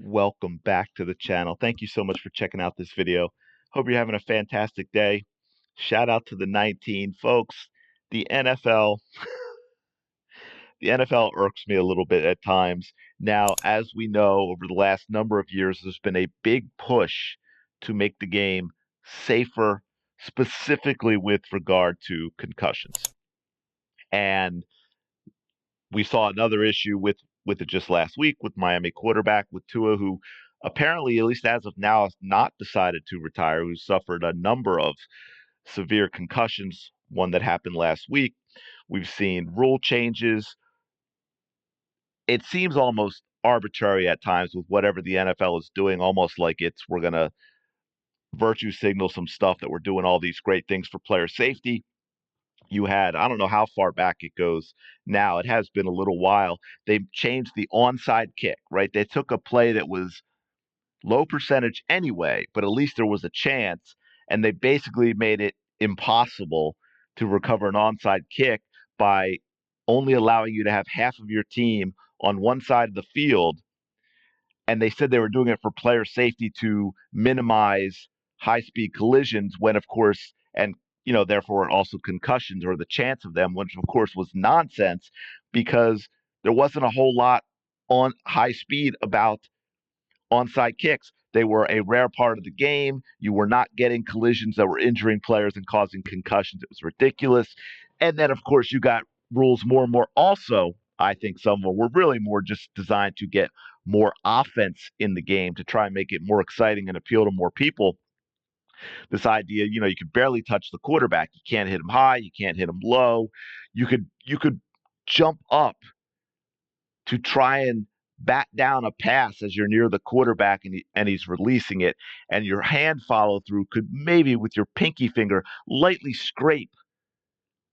Welcome back to the channel. Thank you so much for checking out this video. Hope you're having a fantastic day. Shout out to the 19 folks. The NFL, the NFL irks me a little bit at times. Now, as we know, over the last number of years, there's been a big push to make the game safer, specifically with regard to concussions. And we saw another issue with it just last week with Miami quarterback with Tua, who apparently, at least as of now, has not decided to retire, who suffered a number of severe concussions, one that happened last week. We've seen rule changes. It seems almost arbitrary at times with whatever the NFL is doing, almost like we're going to virtue signal some stuff that we're doing all these great things for player safety. You had, I don't know how far back it goes now. It has been a little while. They changed the onside kick, right? They took a play that was low percentage anyway, but at least there was a chance. And they basically made it impossible to recover an onside kick by only allowing you to have half of your team on one side of the field. And they said they were doing it for player safety to minimize high speed collisions when, of course, and therefore also concussions or the chance of them, which of course was nonsense because there wasn't a whole lot on high speed about onside kicks. They were a rare part of the game. You were not getting collisions that were injuring players and causing concussions. It was ridiculous. And then, of course, you got rules more and more. Also, I think some of them were really more just designed to get more offense in the game to try and make it more exciting and appeal to more people. This idea, you could barely touch the quarterback. You can't hit him high. You can't hit him low. You could jump up to try and bat down a pass as you're near the quarterback and he's releasing it, and your hand follow through could maybe with your pinky finger lightly scrape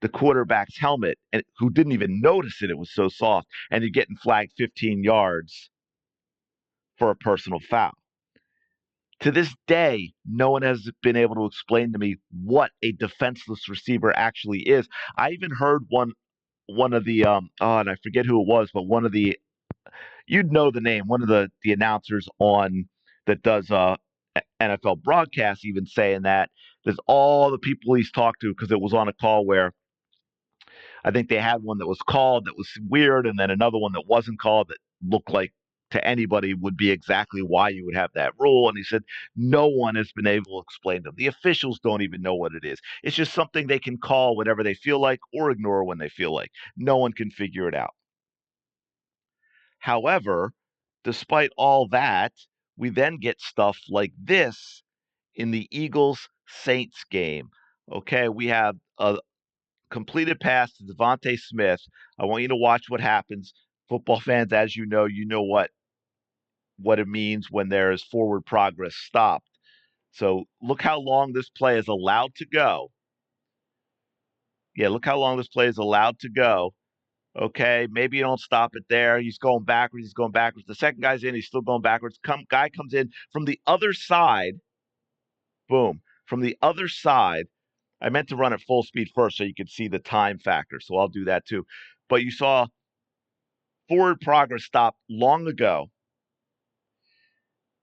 the quarterback's helmet, and who didn't even notice it was so soft, and you're getting flagged 15 yards for a personal foul. To this day, no one has been able to explain to me what a defenseless receiver actually is. I even heard one of the and I forget who it was, but one of the, you'd know the name, one of the announcers on that does NFL broadcasts even saying that there's all the people he's talked to, because it was on a call where I think they had one that was called that was weird, and then another one that wasn't called that looked like to anybody would be exactly why you would have that rule. And he said no one has been able to explain to them. The officials don't even know what it is. It's just something they can call whenever they feel like or ignore when they feel like. No one can figure it out. However, despite all that, we then get stuff like this in the Eagles-Saints game. Okay, we have a completed pass to Devonta Smith. I want you to watch what happens. Football fans, as you know what it means when there is forward progress stopped. So look how long this play is allowed to go. Yeah, look how long this play is allowed to go. Okay, maybe you don't stop it there. He's going backwards. He's going backwards. The second guy's in. He's still going backwards. Guy comes in from the other side. Boom. From the other side. I meant to run at full speed first so you could see the time factor. So I'll do that too. But you saw forward progress stop long ago.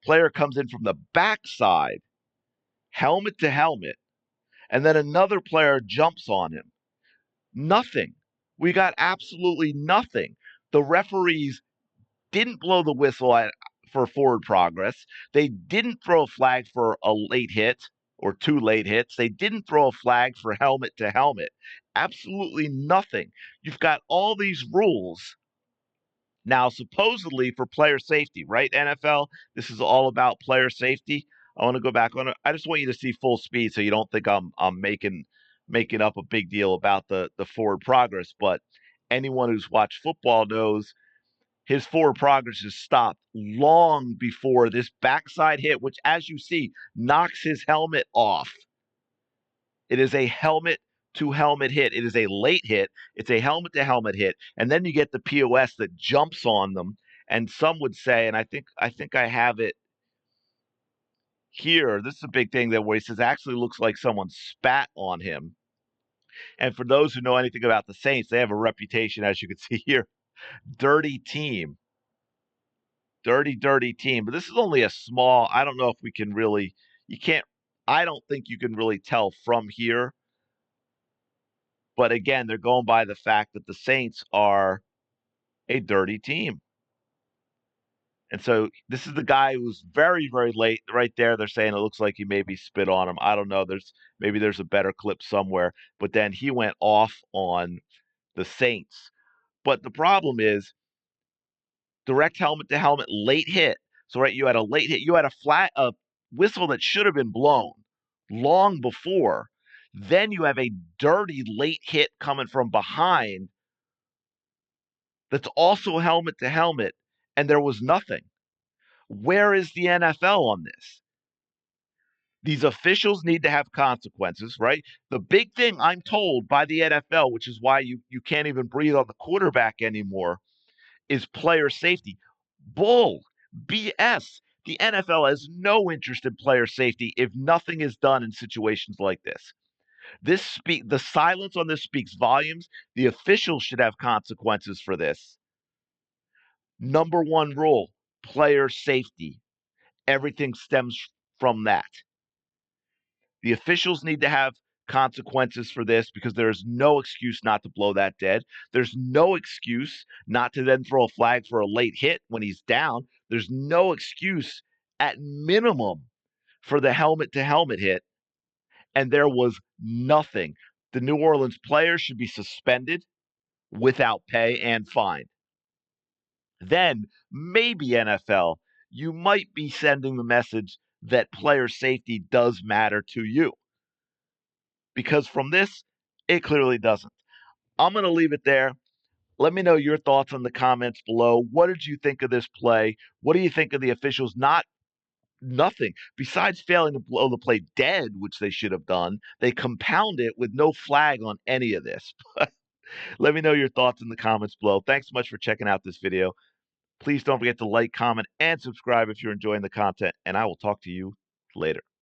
Player comes in from the backside, helmet to helmet, and then another player jumps on him. Nothing. We got absolutely nothing. The referees didn't blow the whistle for forward progress. They didn't throw a flag for a late hit or two late hits. They didn't throw a flag for helmet to helmet. Absolutely nothing. You've got all these rules now, supposedly for player safety, right? NFL, this is all about player safety. I want to go back on it. I just want you to see full speed so you don't think I'm making up a big deal about the forward progress. But anyone who's watched football knows his forward progress is stopped long before this backside hit, which, as you see, knocks his helmet off. It is a helmet to helmet hit. It is a late hit. It's a helmet to helmet hit. And then you get the POS that jumps on them. And some would say, and I think I have it here. This is a big thing that where he says actually looks like someone spat on him. And for those who know anything about the Saints, they have a reputation, as you can see here, dirty team. dirty team. But this is only a small, I don't know if we can really, you can't, I don't think you can really tell from here. But again, they're going by the fact that the Saints are a dirty team. And so this is the guy who's very late right there. They're saying it looks like he maybe spit on him. I don't know. Maybe there's a better clip somewhere. But then he went off on the Saints. But the problem is direct helmet to helmet late hit. So right, you had a late hit. You had a whistle that should have been blown long before. Then you have a dirty late hit coming from behind that's also helmet to helmet, and there was nothing. Where is the NFL on this? These officials need to have consequences, right? The big thing I'm told by the NFL, which is why you can't even breathe on the quarterback anymore, is player safety. Bull. BS. The NFL has no interest in player safety if nothing is done in situations like this. The silence on this speaks volumes. The officials should have consequences for this. Number one rule, player safety. Everything stems from that. The officials need to have consequences for this because there's no excuse not to blow that dead. There's no excuse not to then throw a flag for a late hit when he's down. There's no excuse at minimum for the helmet to helmet hit. And there was nothing. The New Orleans players should be suspended without pay and fined. Then maybe NFL, you might be sending the message that player safety does matter to you. Because from this, it clearly doesn't. I'm going to leave it there. Let me know your thoughts in the comments below. What did you think of this play? What do you think of the officials nothing besides failing to blow the play dead, which they should have done? They compound it with no flag on any of this. Let me know your thoughts in the comments below. Thanks so much for checking out this video. Please don't forget to like, comment, and subscribe if you're enjoying the content, and I will talk to you later.